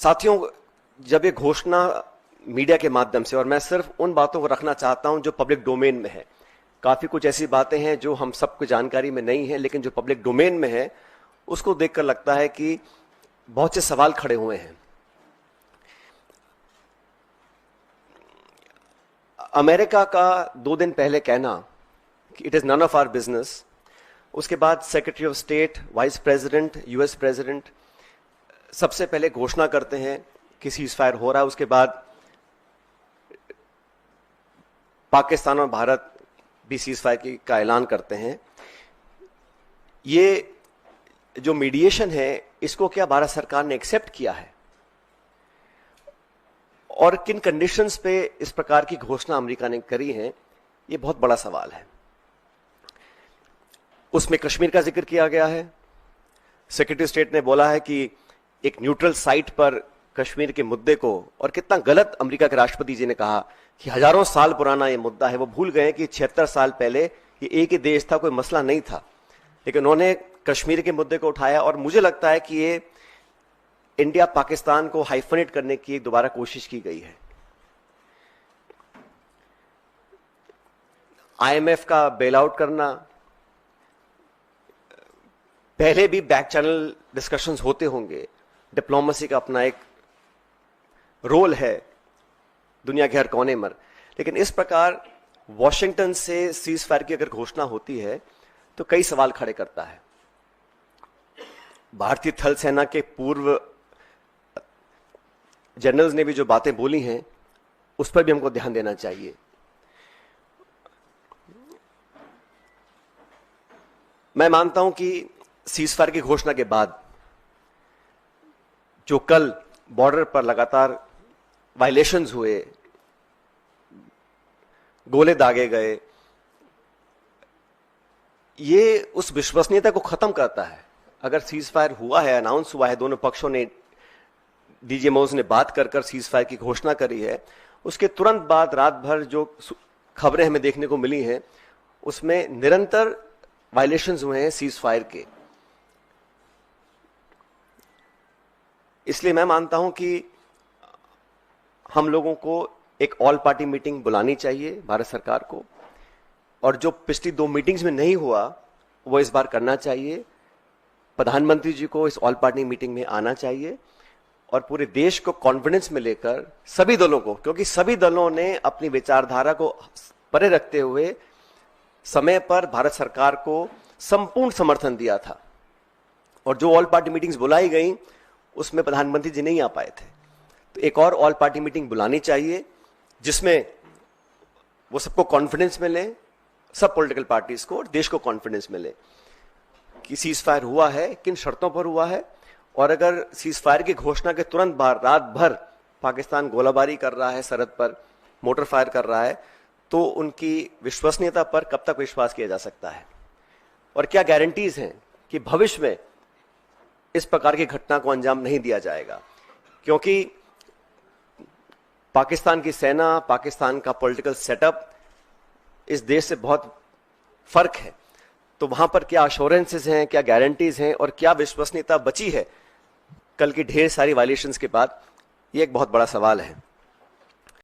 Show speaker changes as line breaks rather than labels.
साथियों, जब ये घोषणा मीडिया के माध्यम से, और मैं सिर्फ उन बातों को रखना चाहता हूं जो पब्लिक डोमेन में है, काफी कुछ ऐसी बातें हैं जो हम सबको जानकारी में नहीं है, लेकिन जो पब्लिक डोमेन में है उसको देखकर लगता है कि बहुत से सवाल खड़े हुए हैं। अमेरिका का 2 दिन पहले कहना कि it is none of our business, उसके बाद secretary of state, vice president, US president सबसे पहले घोषणा करते हैं कि सीजफायर हो रहा है, उसके बाद पाकिस्तान और भारत भी सीजफायर का ऐलान करते हैं। ये जो मीडिएशन है इसको क्या भारत सरकार ने एक्सेप्ट किया है, और किन कंडीशंस पे इस प्रकार की घोषणा अमेरिका ने करी है, ये बहुत बड़ा सवाल है। उसमें कश्मीर का जिक्र किया गया है। सेक्रेटरी स्टेट ने बोला है कि एक न्यूट्रल साइट पर कश्मीर के मुद्दे को, और कितना गलत अमेरिका के राष्ट्रपति जी ने कहा कि हजारों साल पुराना ये मुद्दा है। वो भूल गए कि 76 साल पहले ये एक ही देश था, कोई मसला नहीं था, लेकिन उन्होंने कश्मीर के मुद्दे को उठाया। और मुझे लगता है कि ये इंडिया पाकिस्तान को हाइफनेट करने की दोबारा कोशिश की गई है। आईएमएफ का बेल आउट करना, पहले भी बैक चैनल डिस्कशंस होते होंगे, डिप्लोमेसी का अपना एक रोल है दुनिया के हर कोने में, लेकिन इस प्रकार वॉशिंगटन से सीज फायर की अगर घोषणा होती है तो कई सवाल खड़े करता है। भारतीय थल सेना के पूर्व जनरल्स ने भी जो बातें बोली हैं उस पर भी हमको ध्यान देना चाहिए। मैं मानता हूं कि सीज फायर की घोषणा के बाद जो कल बॉर्डर पर लगातार वायलेशंस हुए, गोले दागे गए, ये उस विश्वसनीयता को खत्म करता है। अगर सीज फायर हुआ है, अनाउंस हुआ है, दोनों पक्षों ने, डीजीएमओज ने बात कर सीज फायर की घोषणा करी है, उसके तुरंत बाद रात भर जो खबरें हमें देखने को मिली हैं उसमें निरंतर वायलेशंस हुए हैं सीज फायर के। इसलिए मैं मानता हूं कि हम लोगों को एक ऑल पार्टी मीटिंग बुलानी चाहिए भारत सरकार को, और जो पिछली 2 मीटिंग्स में नहीं हुआ वो इस बार करना चाहिए। प्रधानमंत्री जी को इस ऑल पार्टी मीटिंग में आना चाहिए और पूरे देश को कॉन्फिडेंस में लेकर सभी दलों को, क्योंकि सभी दलों ने अपनी विचारधारा को परे रखते हुए समय पर भारत सरकार को संपूर्ण समर्थन दिया था, और जो ऑल पार्टी मीटिंग्स बुलाई गई उसमें प्रधानमंत्री जी नहीं आ पाए थे। तो एक और ऑल पार्टी मीटिंग बुलानी चाहिए जिसमें वो सबको कॉन्फिडेंस मिले, सब पॉलिटिकल पार्टीज को और देश को कॉन्फिडेंस मिले कि सीज फायर हुआ है, किन शर्तों पर हुआ है, और अगर सीज फायर की घोषणा के तुरंत बाद रात भर पाकिस्तान गोलाबारी कर रहा है, सरहद पर मोटर फायर कर रहा है, तो उनकी विश्वसनीयता पर कब तक विश्वास किया जा सकता है, और क्या गारंटीज हैं कि भविष्य में इस प्रकार की घटना को अंजाम नहीं दिया जाएगा। क्योंकि पाकिस्तान की सेना, पाकिस्तान का पॉलिटिकल सेटअप इस देश से बहुत फर्क है, तो वहां पर क्या अश्योरेंसेस हैं, क्या गारंटीज हैं, और क्या विश्वसनीयता बची है कल की ढेर सारी वायलेशंस के बाद, ये एक बहुत बड़ा सवाल है।